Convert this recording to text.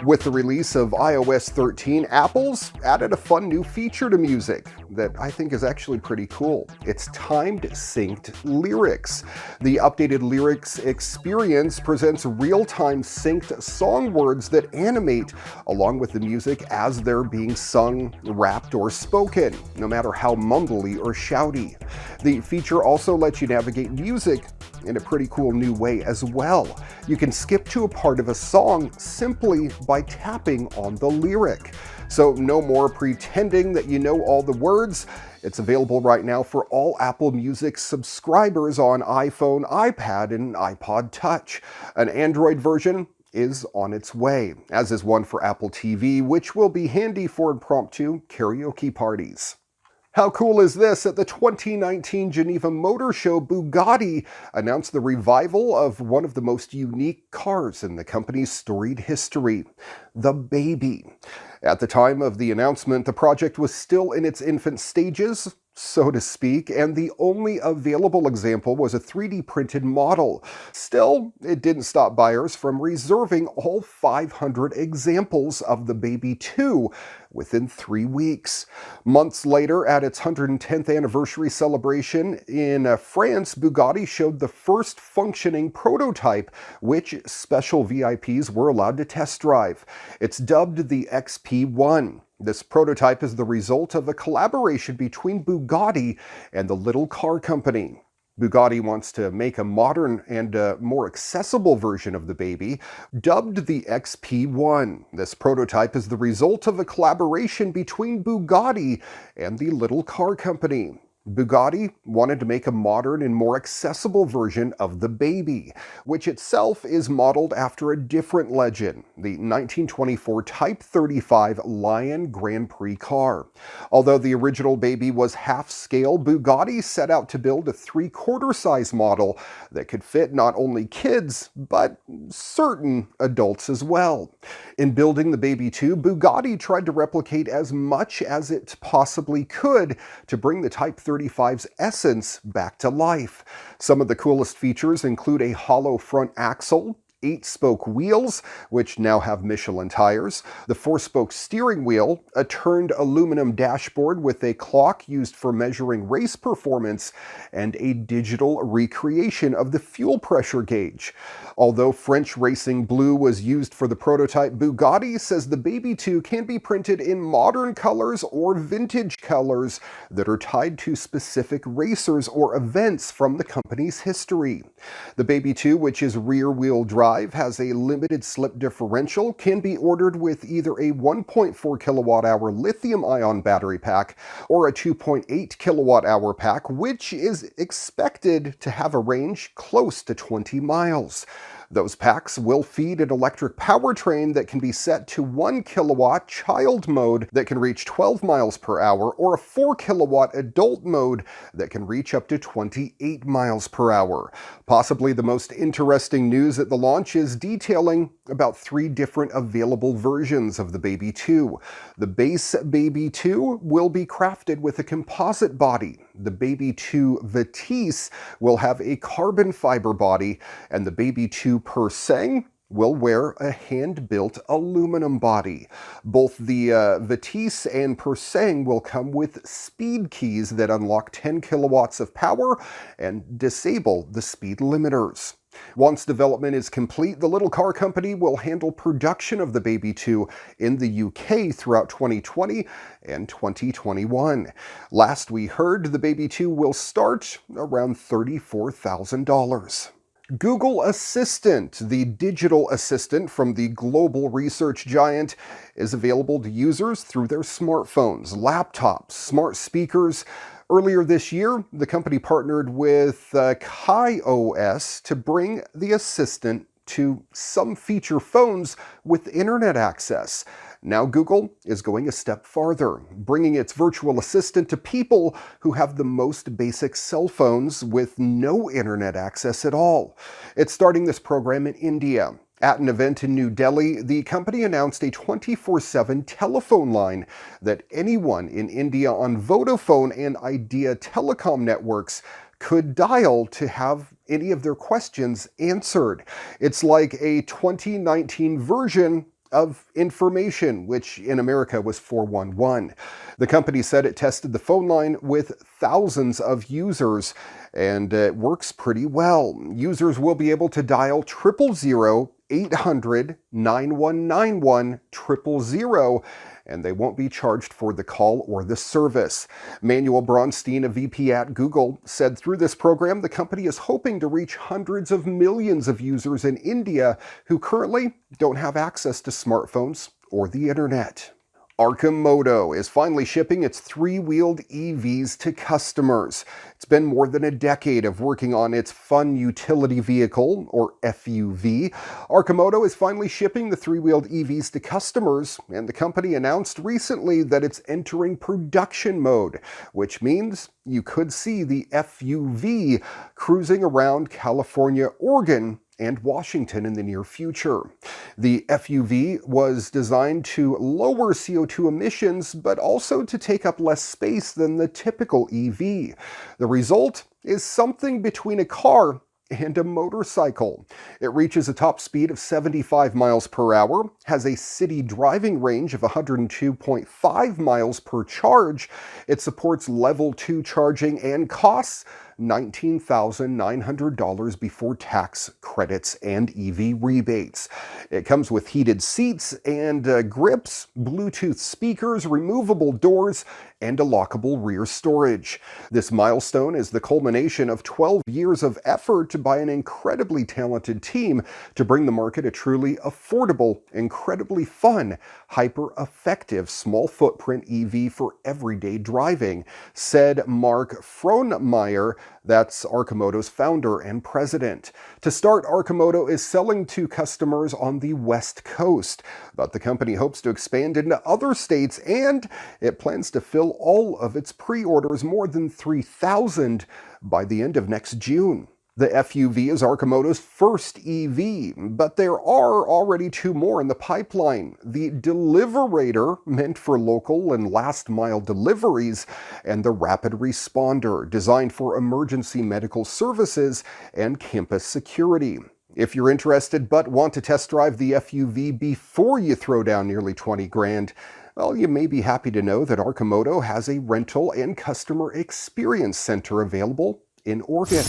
With the release of iOS 13, Apple's added a fun new feature to music that I think is actually pretty cool. It's timed synced lyrics. The updated lyrics experience presents real-time synced song words that animate along with the music as they're being sung, rapped, or spoken, no matter how mumbly or shouty. The feature also lets you navigate music in a pretty cool new way as well. You can skip to a part of a song simply by tapping on the lyric. So no more pretending that you know all the words. It's available right now for all Apple Music subscribers on iPhone, iPad, and iPod Touch. An Android version is on its way, as is one for Apple TV, which will be handy for impromptu karaoke parties. How cool is this? At the 2019 Geneva Motor Show, Bugatti announced the revival of one of the most unique cars in the company's storied history, the Baby. At the time of the announcement, the project was still in its infant stages, so to speak, and the only available example was a 3D printed model. Still, it didn't stop buyers from reserving all 500 examples of the Baby 2 within 3 weeks. Months later, at its 110th anniversary celebration in France, Bugatti showed the first functioning prototype, which special VIPs were allowed to test drive. It's dubbed the XP1. This prototype is the result of a collaboration between Bugatti and the Little Car Company. Bugatti wants to make a modern and more accessible version of the Baby, dubbed the XP1. This prototype is the result of a collaboration between Bugatti and the Little Car Company. Bugatti wanted to make a modern and more accessible version of the Baby, which itself is modeled after a different legend, the 1924 Type 35 Lion Grand Prix car. Although the original Baby was half-scale, Bugatti set out to build a 3/4 size model that could fit not only kids, but certain adults as well. In building the Baby 2, Bugatti tried to replicate as much as it possibly could to bring the Type 35's essence back to life. Some of the coolest features include a hollow front axle, 8-spoke wheels, which now have Michelin tires, the 4-spoke steering wheel, a turned aluminum dashboard with a clock used for measuring race performance, and a digital recreation of the fuel pressure gauge. Although French racing blue was used for the prototype, Bugatti says the Baby 2 can be printed in modern colors or vintage colors that are tied to specific racers or events from the company's history. The Baby 2, which is rear-wheel drive, has a limited slip differential, can be ordered with either a 1.4 kilowatt-hour lithium-ion battery pack or a 2.8 kilowatt-hour pack, which is expected to have a range close to 20 miles. Those packs will feed an electric powertrain that can be set to 1 kilowatt child mode that can reach 12 miles per hour, or a 4 kilowatt adult mode that can reach up to 28 miles per hour. Possibly the most interesting news at the launch is detailing about 3 different available versions of the Baby 2. The base Baby 2 will be crafted with a composite body. The Baby 2 Vitesse will have a carbon fiber body, and the Baby 2 Persang will wear a hand-built aluminum body. Both the Vitesse and Persang will come with speed keys that unlock 10 kilowatts of power and disable the speed limiters. Once development is complete, the Little Car Company will handle production of the Baby 2 in the UK throughout 2020 and 2021. Last we heard, the Baby 2 will start around $34,000. Google Assistant, the digital assistant from the global research giant, is available to users through their smartphones, laptops, smart speakers. Earlier this year, the company partnered with KaiOS to bring the assistant to some feature phones with internet access. Now Google is going a step farther, bringing its virtual assistant to people who have the most basic cell phones with no internet access at all. It's starting this program in India. At an event in New Delhi, the company announced a 24/7 telephone line that anyone in India on Vodafone and Idea telecom networks could dial to have any of their questions answered. It's like a 2019 version of information, which in America was 411. The company said it tested the phone line with thousands of users, and it works pretty well. Users will be able to dial 000-800-9191-000, and they won't be charged for the call or the service. Manuel Bronstein, a VP at Google, said through this program, the company is hoping to reach hundreds of millions of users in India who currently don't have access to smartphones or the internet. Arcimoto is finally shipping its three-wheeled EVs to customers. It's been more than a decade of working on its Fun Utility Vehicle, or FUV. Arcimoto is finally shipping the three-wheeled EVs to customers, and the company announced recently that it's entering production mode, which means you could see the FUV cruising around California, Oregon, and Washington in the near future. The FUV was designed to lower CO2 emissions, but also to take up less space than the typical EV. The result is something between a car and a motorcycle. It reaches a top speed of 75 miles per hour, has a city driving range of 102.5 miles per charge. It supports level 2 charging and costs $19,900 before tax credits and EV rebates. It comes with heated seats and grips, Bluetooth speakers, removable doors, and a lockable rear storage. This milestone is the culmination of 12 years of effort by an incredibly talented team to bring the market a truly affordable, incredibly fun, hyper-effective, small-footprint EV for everyday driving, said Mark Frohnmeyer. That's Arcimoto's founder and president. To start, Arcimoto is selling to customers on the West Coast, but the company hopes to expand into other states, and it plans to fill all of its pre-orders, more than 3,000, by the end of next June. The FUV is Arcimoto's first EV, but there are already two more in the pipeline. The Deliverator, meant for local and last-mile deliveries, and the Rapid Responder, designed for emergency medical services and campus security. If you're interested but want to test drive the FUV before you throw down nearly 20 grand, well, you may be happy to know that Arcimoto has a rental and customer experience center available in Oregon.